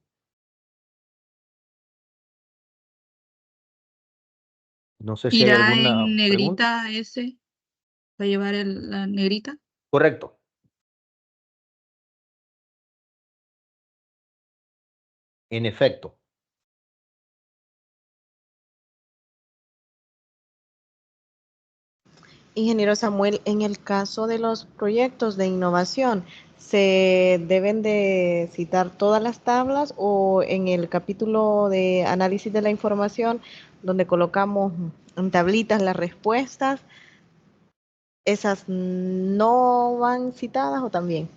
[SPEAKER 1] No sé si hay
[SPEAKER 3] ¿Irá
[SPEAKER 1] alguna
[SPEAKER 3] en
[SPEAKER 1] pregunta.
[SPEAKER 3] negrita ese? ¿Va a llevar la negrita?
[SPEAKER 1] Correcto. En efecto.
[SPEAKER 2] Ingeniero Samuel, en el caso de los proyectos de innovación, ¿se deben de citar todas las tablas o en el capítulo de análisis de la información, donde colocamos en tablitas las respuestas, esas no van citadas o también?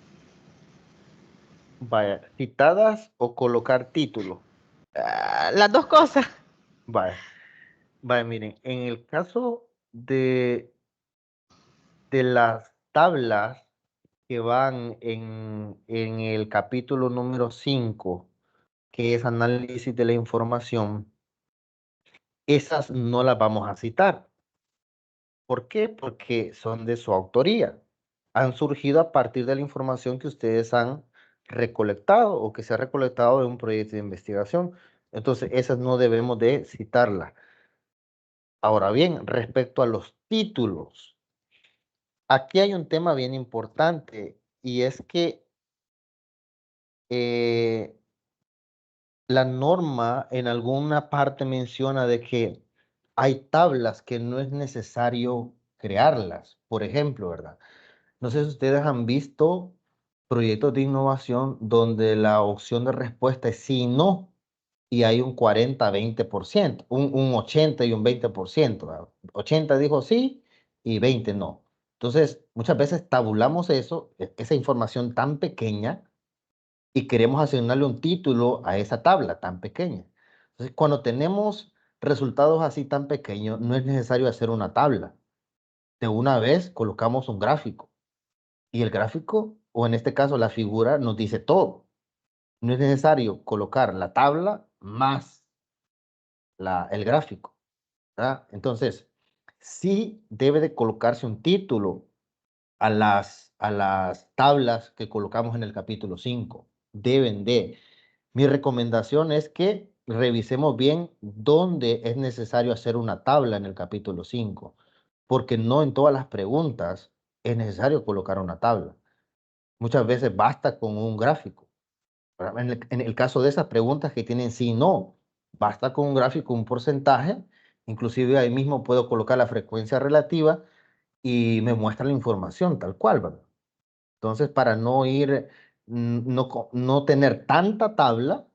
[SPEAKER 1] Vaya, citadas o colocar título.
[SPEAKER 2] Las dos cosas.
[SPEAKER 1] Vaya, vaya, miren, en el caso de las tablas que van en el capítulo número 5, que es análisis de la información, esas no las vamos a citar. ¿Por qué? Porque son de su autoría. Han surgido a partir de la información que ustedes han recolectado o que se ha recolectado de un proyecto de investigación. Entonces, esas no debemos de citarlas. Ahora bien, respecto a los títulos, aquí hay un tema bien importante y es que la norma en alguna parte menciona de que hay tablas que no es necesario crearlas. Por ejemplo, ¿verdad? No sé si ustedes han visto proyectos de innovación donde la opción de respuesta es sí y no, y hay un 40-20%, un 80 y un 20%, ¿verdad? 80 dijo sí y 20 no. Entonces, muchas veces tabulamos eso, esa información tan pequeña, y queremos asignarle un título a esa tabla tan pequeña. Entonces, cuando tenemos resultados así tan pequeños, no es necesario hacer una tabla. De una vez colocamos un gráfico. Y el gráfico, o en este caso la figura, nos dice todo. No es necesario colocar la tabla más el gráfico, ¿verdad? Entonces, sí debe de colocarse un título a las tablas que colocamos en el capítulo 5. Deben de. Mi recomendación es que revisemos bien dónde es necesario hacer una tabla en el capítulo 5, porque no en todas las preguntas es necesario colocar una tabla. Muchas veces basta con un gráfico. ¿Verdad? En el caso de esas preguntas que tienen sí y no, basta con un gráfico, un porcentaje, inclusive ahí mismo puedo colocar la frecuencia relativa y me muestra la información tal cual, ¿verdad? Entonces, para no ir, no tener tanta tabla,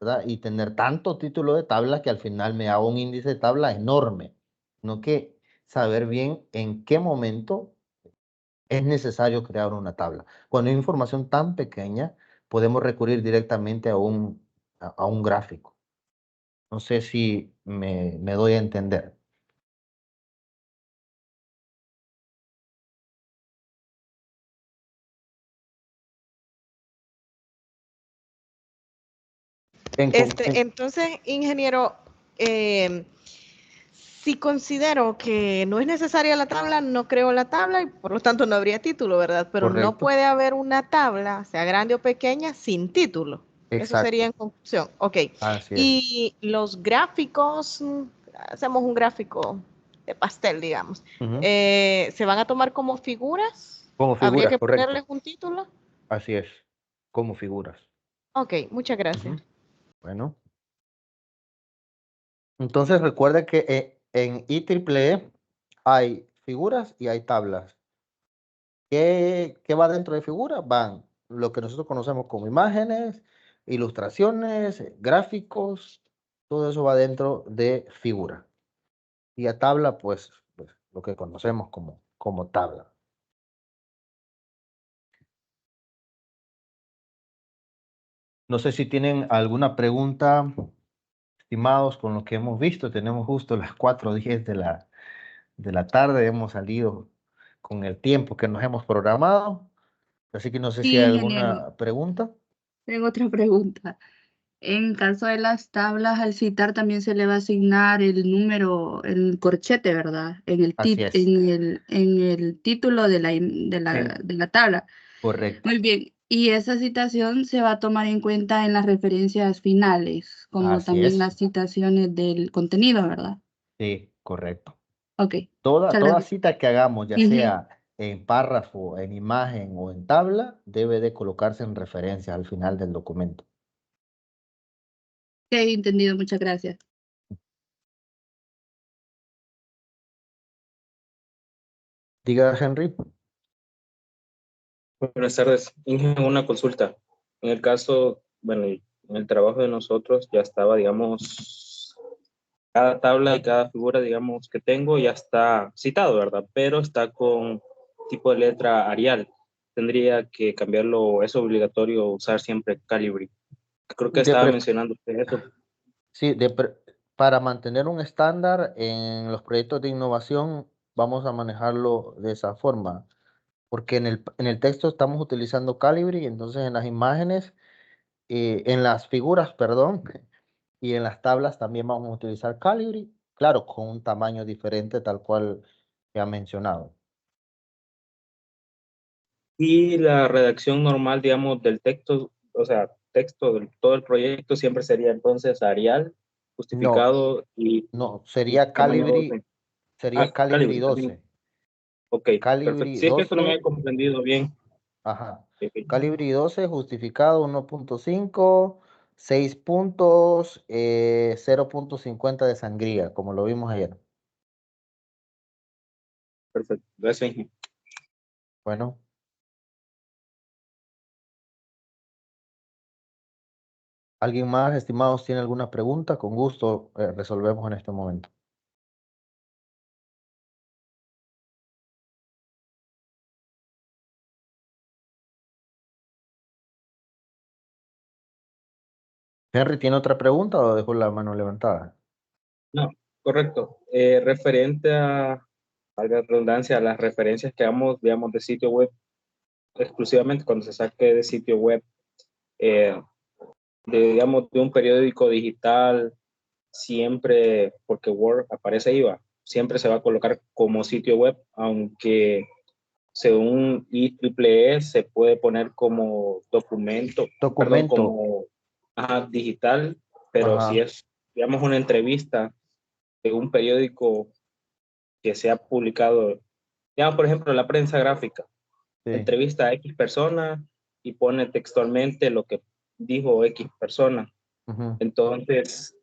[SPEAKER 1] ¿verdad? Y tener tanto título de tabla que al final me haga un índice de tabla enorme, no que saber bien en qué momento es necesario crear una tabla. Cuando hay información tan pequeña, podemos recurrir directamente a un gráfico. No sé si me doy a entender.
[SPEAKER 2] Entonces, ingeniero, si considero que no es necesaria la tabla, no creo la tabla y por lo tanto no habría título, ¿verdad? Pero no
[SPEAKER 1] Correcto.
[SPEAKER 2] puede haber una tabla, sea grande o pequeña, sin título. Eso sería en
[SPEAKER 1] Exacto.
[SPEAKER 2] conclusión. Ok.
[SPEAKER 1] Así es.
[SPEAKER 2] Y los gráficos, hacemos un gráfico de pastel, digamos.
[SPEAKER 1] Ujú.
[SPEAKER 2] ¿Se van a tomar como figuras?
[SPEAKER 1] Como
[SPEAKER 2] ¿Habría
[SPEAKER 1] figuras,
[SPEAKER 2] que
[SPEAKER 1] correcto.
[SPEAKER 2] ponerles un título?
[SPEAKER 1] Así es. Como figuras.
[SPEAKER 2] Ok, muchas gracias.
[SPEAKER 1] Ujú. Bueno. Entonces recuerde que en IEEE hay figuras y hay tablas. ¿Qué va dentro de figuras? Van lo que nosotros conocemos como imágenes, ilustraciones, gráficos, todo eso va dentro de figura. Y a tabla, pues lo que conocemos como tabla. No sé si tienen alguna pregunta, estimados, con lo que hemos visto. Tenemos justo las 4:10 de la tarde, hemos salido con el tiempo que nos hemos programado. Así que no sé si
[SPEAKER 3] Sí,
[SPEAKER 1] hay
[SPEAKER 3] ingeniero,
[SPEAKER 1] alguna pregunta.
[SPEAKER 3] tengo otra pregunta. En caso de las tablas, al citar también se le va a asignar el número, el corchete, ¿verdad?
[SPEAKER 1] Así es.
[SPEAKER 3] En el título de
[SPEAKER 1] Sí,
[SPEAKER 3] de la tabla.
[SPEAKER 1] correcto.
[SPEAKER 3] Muy bien. Y esa citación se va a tomar en cuenta en las referencias finales, como
[SPEAKER 1] Así
[SPEAKER 3] también
[SPEAKER 1] es.
[SPEAKER 3] las citaciones del contenido, ¿verdad?
[SPEAKER 1] Sí, correcto.
[SPEAKER 3] Ok,
[SPEAKER 1] Toda,
[SPEAKER 3] muchas
[SPEAKER 1] toda
[SPEAKER 3] gracias.
[SPEAKER 1] cita que hagamos, ya
[SPEAKER 3] Ujú.
[SPEAKER 1] sea en párrafo, en imagen o en tabla, debe de colocarse en referencia al final del documento.
[SPEAKER 3] Ok, entendido, muchas gracias.
[SPEAKER 1] Diga, Henry.
[SPEAKER 5] Buenas tardes. Inge, una consulta. En el caso, bueno, en el trabajo de nosotros ya estaba, digamos, cada tabla y cada figura, digamos, que tengo ya está citado, ¿verdad? Pero está con tipo de letra Arial. Tendría que cambiarlo, es obligatorio usar siempre Calibri. Creo que
[SPEAKER 1] De
[SPEAKER 5] estaba
[SPEAKER 1] pre-
[SPEAKER 5] mencionando usted eso.
[SPEAKER 1] sí, para mantener un estándar en los proyectos de innovación, vamos a manejarlo de esa forma. Porque en el texto estamos utilizando Calibri, entonces en las imágenes, en las figuras, perdón, y en las tablas también vamos a utilizar Calibri, claro, con un tamaño diferente, tal cual se ha mencionado.
[SPEAKER 5] Y la redacción normal, digamos, del texto, o sea, texto de todo el proyecto siempre sería entonces Arial,
[SPEAKER 1] No,
[SPEAKER 5] justificado
[SPEAKER 1] no,
[SPEAKER 5] y tamaño 12.
[SPEAKER 1] sería
[SPEAKER 5] Ah,
[SPEAKER 1] Calibri
[SPEAKER 5] Calibri también.
[SPEAKER 1] 12.
[SPEAKER 5] Ok, perfecto.
[SPEAKER 1] Calibri
[SPEAKER 5] Si es que esto no me
[SPEAKER 1] 12,
[SPEAKER 5] había comprendido bien.
[SPEAKER 1] ajá.
[SPEAKER 5] Ok,
[SPEAKER 1] Calibri 12 justificado 1.5, 6 puntos, 0.50 de sangría, como lo vimos ayer.
[SPEAKER 5] perfecto. Gracias, Inge.
[SPEAKER 1] Bueno, ¿alguien más, estimados, tiene alguna pregunta? Con gusto resolvemos en este momento. Henry, ¿tiene otra pregunta o dejó la mano levantada?
[SPEAKER 5] No, correcto. Referente a la redundancia, a las referencias que damos, digamos, de sitio web, exclusivamente cuando se saque de sitio web, eh, digamos, de un periódico digital, siempre, porque Word aparece ahí, va, siempre se va a colocar como sitio web, aunque según IEEE se puede poner como documento, perdón,
[SPEAKER 1] Documento.
[SPEAKER 5] como digital, pero si
[SPEAKER 1] Ajá.
[SPEAKER 5] es, digamos, una entrevista de un periódico que se ha publicado, digamos, por ejemplo, la prensa gráfica,
[SPEAKER 1] Sí.
[SPEAKER 5] entrevista a X persona y pone textualmente lo que dijo X persona.
[SPEAKER 1] Ujú.
[SPEAKER 5] Entonces,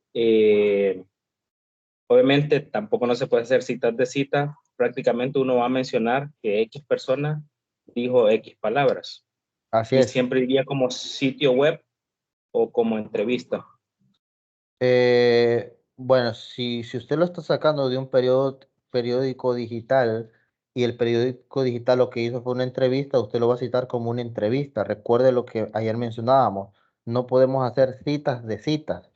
[SPEAKER 5] obviamente tampoco no se puede hacer citas de cita, prácticamente uno va a mencionar que X persona dijo X palabras
[SPEAKER 1] Así
[SPEAKER 5] y
[SPEAKER 1] es.
[SPEAKER 5] siempre iría como sitio web o como entrevista.
[SPEAKER 1] Bueno, si usted lo está sacando de un periódico digital y el periódico digital lo que hizo fue una entrevista, usted lo va a citar como una entrevista. Recuerde lo que ayer mencionábamos, no podemos hacer citas de citas,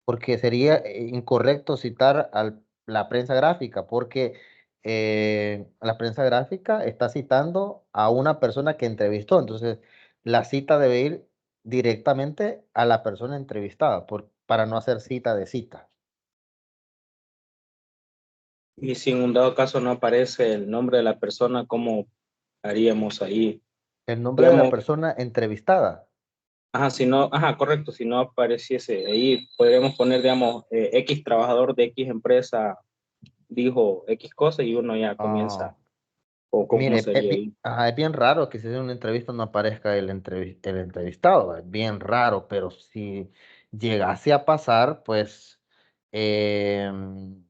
[SPEAKER 1] porque sería incorrecto citar a la prensa gráfica, porque la prensa gráfica está citando a una persona que entrevistó, entonces la cita debe ir directamente a la persona entrevistada para no hacer cita de cita.
[SPEAKER 5] Y si en un dado caso no aparece el nombre de la persona, ¿cómo haríamos ahí?
[SPEAKER 1] El nombre de la
[SPEAKER 5] Digamos,
[SPEAKER 1] persona entrevistada.
[SPEAKER 5] ajá, si no, ajá, correcto, si no apareciese ahí, podríamos poner, digamos, X trabajador de X empresa dijo X cosa y uno ya comienza,
[SPEAKER 1] Ah,
[SPEAKER 5] o cómo
[SPEAKER 1] mire,
[SPEAKER 5] sería ahí.
[SPEAKER 1] es bien raro que si es una entrevista no aparezca el entrevistado, es bien raro, pero si llegase a pasar, pues em,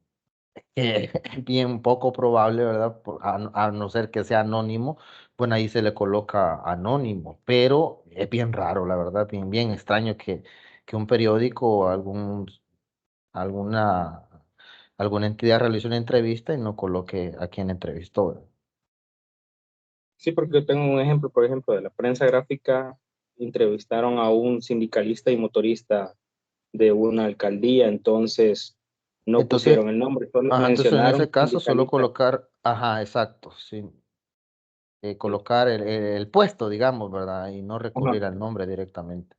[SPEAKER 1] es bien poco probable, ¿verdad? A no ser que sea anónimo, pues ahí se le coloca anónimo, pero es bien raro, la verdad, bien extraño que un periódico o alguna, alguna entidad realice una entrevista y no coloque a quien entrevistó, ¿verdad?
[SPEAKER 5] Sí, porque yo tengo un ejemplo, por ejemplo, de la prensa gráfica, entrevistaron a un sindicalista y motorista de una alcaldía, entonces no
[SPEAKER 1] Entonces,
[SPEAKER 5] pusieron el nombre, solo
[SPEAKER 1] ajá, entonces en
[SPEAKER 5] mencionaron
[SPEAKER 1] ese caso solo
[SPEAKER 5] sindicalista.
[SPEAKER 1] colocar, ajá, exacto, sí, colocar el puesto, digamos, ¿verdad? Y no
[SPEAKER 5] Ajá,
[SPEAKER 1] recurrir al nombre directamente.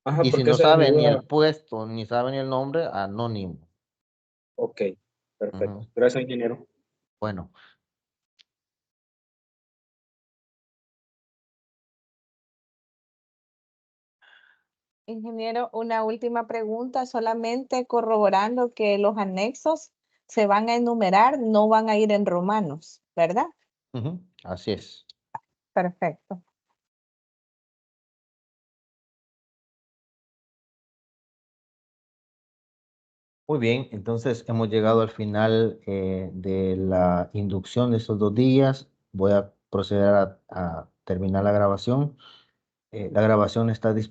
[SPEAKER 5] ajá,
[SPEAKER 1] Y si
[SPEAKER 5] porque
[SPEAKER 1] no
[SPEAKER 5] esa es mi
[SPEAKER 1] sabe ni el
[SPEAKER 5] duda.
[SPEAKER 1] puesto, ni sabe ni el nombre, anónimo.
[SPEAKER 5] Ok, perfecto.
[SPEAKER 1] Ujú.
[SPEAKER 5] Gracias, ingeniero.
[SPEAKER 1] Bueno,
[SPEAKER 4] Ingeniero, una última pregunta, solamente corroborando que los anexos se van a enumerar, no van a ir en romanos, ¿verdad?
[SPEAKER 1] ujú, así es.
[SPEAKER 4] Perfecto.
[SPEAKER 1] Muy bien, entonces hemos llegado al final de la inducción de estos 2 días. Voy a proceder a terminar la grabación. La grabación está disponible.